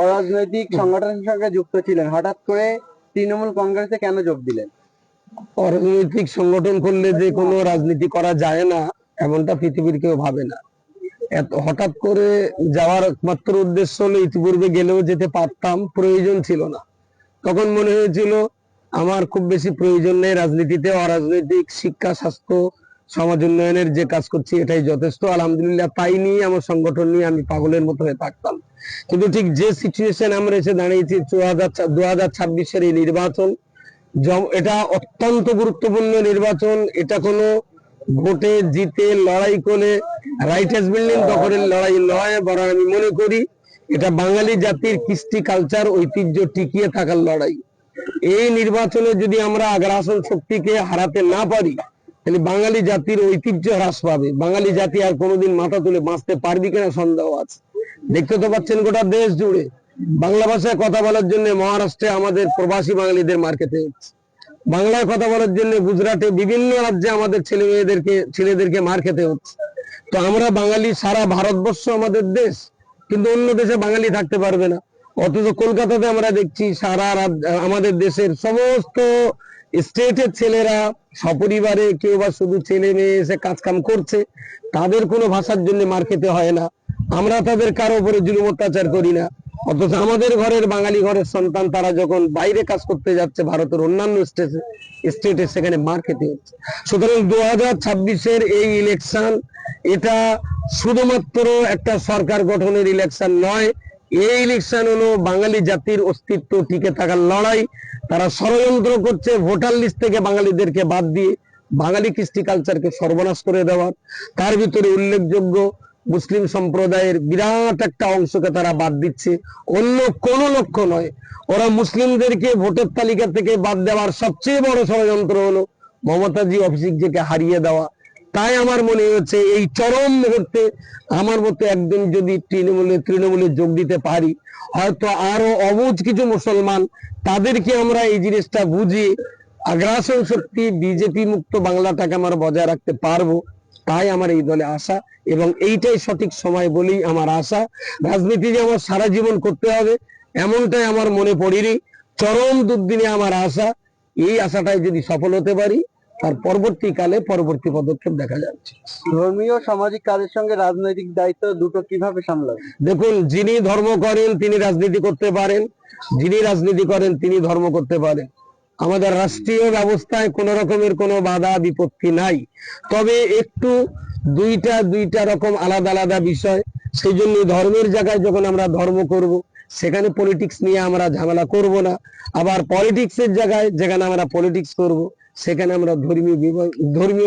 অরাজনৈতিক সংগঠনের সঙ্গে যুক্ত ছিলেন, হঠাৎ করে তৃণমূল কংগ্রেসে কেন যোগ দিলেন? অরাজনৈতিক সংগঠন করলে যে কোনো রাজনীতি করা যায় না এমনটা পৃথিবীর কেউ ভাবে না। এত হঠাৎ করে যাওয়ার একমাত্র উদ্দেশ্য হলো ইতিপূর্বে গেলেও যেতে পারতাম, প্রয়োজন ছিল না। তখন মনে হয়েছিল আমার খুব বেশি প্রয়োজন নেই রাজনীতিতে, অরাজনৈতিক শিক্ষা, স্বাস্থ্য, সমাজ উন্নয়নের যে কাজ করছি এটাই যথেষ্ট। আলহামদুলিল্লাহ তাই নিয়ে আমার সংগঠন নিয়ে আমি পাগলের মতো হয়ে থাকতাম। কিন্তু ঠিক যে সিচুয়েশন আমরা এসে দাঁড়িয়েছি 2026-এর এই নির্বাচন, এটা অত্যন্ত গুরুত্বপূর্ণ নির্বাচন। এটা কোনো ভোটে জিতে লড়াই করে রাইটার্স বিল্ডিং দখলের লড়াই নয়, বরং আমি মনে করি এটা বাঙালি জাতির কৃষ্টি, কালচার, ঐতিহ্য টিকিয়ে থাকার লড়াই। এই নির্বাচনে যদি আমরা আগ্রাসন শক্তিকে হারাতে না পারি তাহলে বাঙালি জাতির ঐতিহ্য হ্রাস পাবে। বাঙালি জাতি আর কোনোদিন মাথা তুলে বাঁচতে পারবি কিনা সন্দেহ আছে। দেখতে তো পাচ্ছেন গোটা দেশ জুড়ে বাংলা ভাষায় কথা বলার জন্য মহারাষ্ট্রে আমাদের প্রবাসী বাঙালিদের মার খেতে হচ্ছে, বাংলায় কথা বলার জন্য গুজরাটে, বিভিন্ন রাজ্যে আমাদের ছেলেদেরকে মার খেতে হচ্ছে। তো আমরা বাঙালি, সারা ভারতবর্ষ আমাদের দেশ, কিন্তু অন্য দেশে বাঙালি থাকতে পারবে না। অথচ কলকাতাতে আমরা দেখছি সারা আমাদের দেশের সমস্ত স্টেটের ছেলেরা সপরিবারে, কেউ বা শুধু ছেলে মেয়ে এসে কাজ কাম করছে, তাদের কোনো ভাষার জন্য মার খেতে হয় না। আমরা তাদের কারো উপরে জুলুম অত্যাচার করি না। অথচ আমাদের ঘরের বাঙালি ঘরের সন্তান তারা যখন বাইরে কাজ করতে যাচ্ছে ভারতের অন্যান্য স্টেটে, সেখানে মার খেতে হচ্ছে। সুতরাং 2026-এর এই ইলেকশন এটা শুধুমাত্র একটা সরকার গঠনের ইলেকশন নয়, এই ইলেকশন হলো বাঙালি জাতির অস্তিত্ব টিকে থাকার লড়াই। তারা ষড়যন্ত্র করছে ভোটার লিস্ট থেকে বাঙালিদেরকে বাদ দিয়ে বাঙালি কৃষ্টি কালচারকে সর্বনাশ করে দেওয়ার। তার ভিতরে উল্লেখযোগ্য মুসলিম সম্প্রদায়ের বিরাট একটা অংশকে তারা বাদ দিচ্ছে, অন্য কোনো লক্ষ্য নয়। ওরা মুসলিমদেরকে ভোটের তালিকা থেকে বাদ দেওয়ার সবচেয়ে বড় ষড়যন্ত্র হলো মমতাজি অভিষেককে হারিয়ে দেওয়া। তাই আমার মনে হচ্ছে এই চরম মুহূর্তে আমার মতো একদিন যদি তৃণমূলে যোগ দিতে পারি, হয়তো আরো অবুঝ কিছু মুসলমান তাদেরকে আমরা এই জিনিসটা বুঝিয়ে আগ্রাসন শক্তি বিজেপি মুক্ত বাংলাটাকে আমরা বজায় রাখতে পারবো। তাই আমার এই দলে আসা, এবং এইটাই সঠিক সময় বলেই আমার আশা। রাজনীতি যে আমার সারা জীবন করতে হবে এমনটাই আমার মনে পড়েনি। চরম দুর্দিনে আমার আশা, এই আশাটাই যদি সফল হতে পারি তার পরবর্তীকালে পরবর্তী পদক্ষেপ দেখা যাচ্ছে। ধর্মীয় সামাজিক কাজের সঙ্গে রাজনৈতিক দায়িত্ব দুটো কিভাবে সামলাবেন? দেখুন, যিনি ধর্ম করেন তিনি রাজনীতি করতে পারেন, যিনি রাজনীতি করেন তিনি ধর্ম করতে পারেন। আমাদের রাষ্ট্রীয় ব্যবস্থায় কোন রকমের কোনো বাধা বিপত্তি নাই। তবে একটু দুইটা রকম আলাদা আলাদা বিষয়। সেই জন্য ধর্মের জায়গায় যখন আমরা ধর্ম করব সেখানে পলিটিক্স নিয়ে আমরা ঝামেলা করব না। আবার পলিটিক্সের জায়গায় যেখানে আমরা পলিটিক্স করব সেখানে আমরা ধর্ম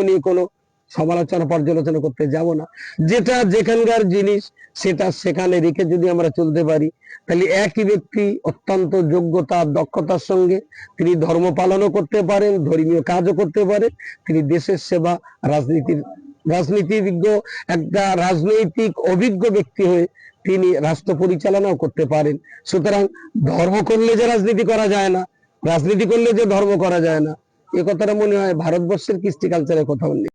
নিয়ে কোনো সমালোচনা পর্যালোচনা করতে যাব না। যেটা যেখানকার জিনিস সেটা সেখানে রেখে যদি আমরা চলতে পারি তাহলে একই ব্যক্তি অত্যন্ত যোগ্যতা দক্ষতার সঙ্গে তিনি ধর্ম পালনও করতে পারেন, ধর্মীয় কাজও করতে পারেন, তিনি দেশের সেবা, রাজনীতিবিজ্ঞ, একটা রাজনৈতিক অভিজ্ঞ ব্যক্তি হয়ে তিনি রাষ্ট্র পরিচালনাও করতে পারেন। সুতরাং ধর্ম করলে যে রাজনীতি করা যায় না, রাজনীতি করলে যে ধর্ম করা যায় না, এ কথাটা মনে হয় ভারতবর্ষের কৃষ্টি কালচারের কথা বললি।